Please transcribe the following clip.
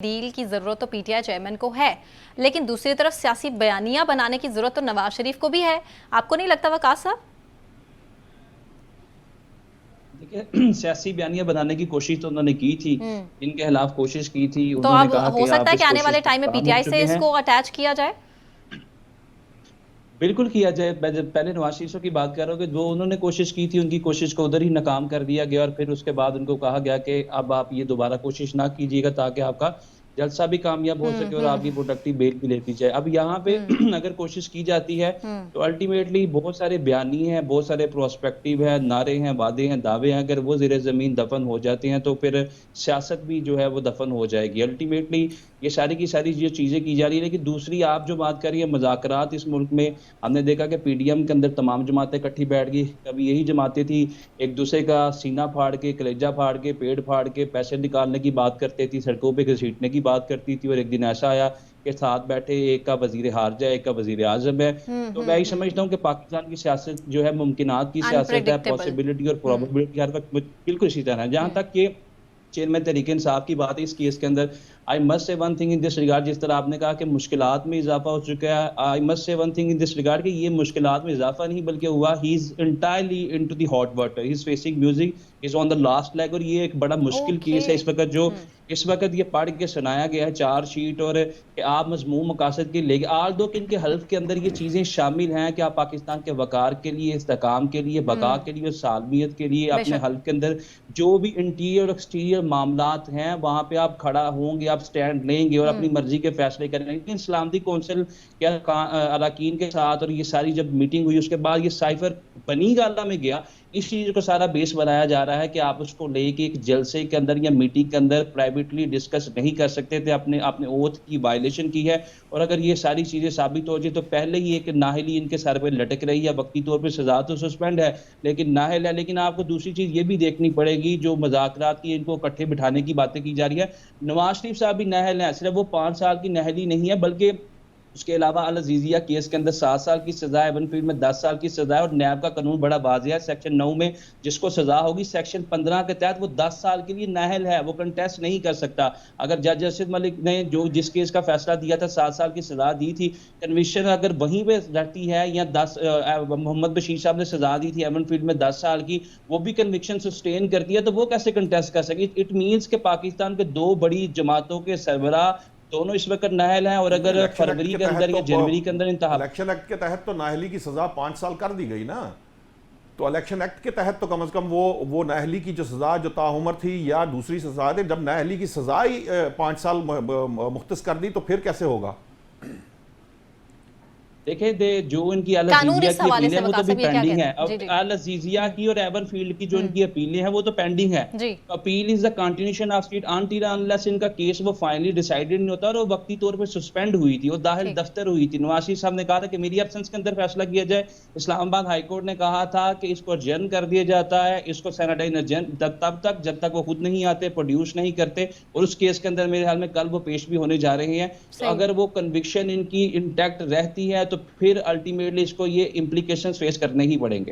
Deal की जरूरत तो पीटीआई चेयरमैन को है, लेकिन दूसरी तरफ सियासी बयानियां बनाने की जरूरत तो नवाज शरीफ को भी है। आपको नहीं लगता वकास साहब? देखिए सियासी बयानियां बनाने की कोशिश तो उन्होंने की थी, इनके खिलाफ कोशिश की थी। तो उन्होंने अब कहा हो कि सकता आप है इस कि आने कोशिश वाले में टाइम में नाकाम हो पीटीआई से चुके हैं। इसको अटैच किया जाए। बिल्कुल किया जाए। मैं जब पहले नवाज शरीफ की बात कर रहा हूँ कि जो उन्होंने कोशिश की थी, उनकी कोशिश को उधर ही नाकाम कर दिया गया और फिर उसके बाद उनको कहा गया कि अब आप ये दोबारा कोशिश ना कीजिएगा ताकि आपका जलसा भी कामयाब हो सके और आपकी प्रोडक्टिव बेल भी लेती जाए। अब यहाँ पे अगर कोशिश की जाती है तो अल्टीमेटली बहुत सारे बयानी हैं, बहुत सारे प्रोस्पेक्टिव है, नारे हैं, वादे हैं, दावे हैं, अगर वो ज़ेरे ज़मीन दफन हो जाते हैं तो फिर सियासत भी जो है वो दफन हो जाएगी। अल्टीमेटली ये सारी की सारी जो चीज़ें की जा रही है। लेकिन दूसरी आप जो बात कर रही है मुज़ाकरात, इस मुल्क में हमने देखा कि पीडीएम के अंदर तमाम जमातें इकट्ठी बैठ गई। कभी यही जमातें थी एक दूसरे का सीना फाड़ के, कलेजा फाड़ के, पेट फाड़ के पैसे निकालने की बात करते थी, सड़कों पे घसीटने की बात करती थी और एक दिन ऐसा आया कि साथ बैठे एक का वजीर खारजा है, एक का वजीर आजम है। तो मैं यही समझता हूँ कि पाकिस्तान की सियासत जो है मुमकिनात की सियासत है, अनप्रेडिक्टेबल। पॉसिबिलिटी और प्रोबेबिलिटी हर वक्त बिल्कुल इसी तरह है। जहाँ तक कि चेयरमैन तहरीक इंसाफ की बात है इस केस के अंदर, I must say one thing in this regard, जिस तरह आपने कहा कि मुश्किलात में इजाफा हो चुका है, I must say one thing in this regard कि ये मुश्किलात में इजाफा नहीं बल्कि हुआ he is entirely into the hot water, he is facing music, is on the last leg. और ये एक बड़ा मुश्किल ओके। केस है इस वक्त जो इस वक्त ये पढ़ के सुनाया गया है चार्जशीट, और कि आप मजमूम मकासद के लेके आल दो कि इनके हल्फ के अंदर ये चीजें शामिल हैं कि आप पाकिस्तान के वकार के लिए, इस्तेकाम के लिए, बका के लिए, सालमियत के लिए अपने बेशक। हल्फ के अंदर जो भी इंटीरियर और एक्सटीरियर मामलात हैं वहां पे आप खड़ा होंगे, आप स्टैंड लेंगे और अपनी मर्जी के फैसले करेंगे। लेकिन सलामती कौंसिल के अरकान के साथ और ये सारी जब मीटिंग हुई उसके बाद ये साइफर बनी गाला में गया, इस चीज को सारा बेस बनाया जा रहा है कि आप उसको लेके एक जलसे के अंदर या मीटिंग के अंदर प्राइवेटली डिस्कस नहीं कर सकते थे, अपने अपने ओथ की वायलेशन की है। और अगर ये सारी चीजें साबित हो जाए तो पहले ही एक नाहली इनके सर पे लटक रही है, वक्ती तौर पे सजा तो सस्पेंड है लेकिन नाहल है। लेकिन आपको दूसरी चीज ये भी देखनी पड़ेगी, जो मुज़ाकरात की इनको इकट्ठे बिठाने की बातें की जा रही है, नवाज शरीफ साहब भी नाहल है। सिर्फ वो 5 साल की नाहली नहीं है बल्कि उसके अलावा अल अजीजिया केस के अंदर 7 साल की सजा है, एवनफील्ड में 10 साल की सजा है और नैब का कानून बड़ा वाज़ेह है, सेक्शन 9 में जिसको सजा होगी सेक्शन 15 के तहत वो 10 साल के लिए नाहल है, वो कंटेस्ट नहीं कर सकता। अगर जज अरशद मलिक ने जो जिस केस का फैसला दिया था 7 साल की सजा दी थी, कन्विक्शन अगर वहीं पे रहती है या 10 मोहम्मद बशीर साहब ने सजा दी थी एवनफील्ड में 10 साल की, वो भी कन्विक्शन सस्टेन करती है तो वो कैसे कंटेस्ट कर सके? इट मींस कि पाकिस्तान के दो बड़ी जमातों के सरबराह दोनों इस वक्त नाहल हैं और अगर इलेक्शन एक्ट फरवरी के के तहत अंदर या जनवरी के अंदर इंतहा इलेक्शन एक्ट के तहत तो नाहली की सजा 5 साल कर दी गई ना। तो इलेक्शन एक्ट के तहत तो कम से कम वो नाहली की जो सजा जो ताउम्र थी या दूसरी सजा थे, जब नाहली की सजा ही 5 साल मुख्तस कर दी तो फिर कैसे होगा? देखें दे जो इनकी अल कानून अजीजिया इस की हवाले अपीलें से हैं वो तो वकास भी साहब ये क्या पेंडिंग कहते है। हैं? जी अब जी। अल अजीजिया की और एवरफील्ड की जो इनकी अपीलें हैं वो तो पेंडिंग है। जी। Appeal is the continuation of state until unless इनका केस वो फाइनली डिसाइडेड नहीं होता और वो वक्ती तौर पे सस्पेंड हुई थी, वो दाखिल ठीक। दफ्तर हुई थी। नवाज शरीफ साहब ने कहा था कि मेरी एब्सेंस के अंदर फैसला किया जाए। इस्लामाबाद हाई कोर्ट ने कहा था कि इसको अर्जन कर दिया जाता है, इसको सैनिटाइज अर्जन तब तक जब तक वो खुद नहीं आते, प्रोड्यूस नहीं करते। और उस केस के अंदर मेरे ख्याल में कल वो पेश भी होने जा रहे हैं। तो अगर वो कन्विक्शन इनकी इंटैक्ट रहती है तो फिर अल्टीमेटली इसको ये इम्प्लीकेशंस फेस करने ही पड़ेंगे।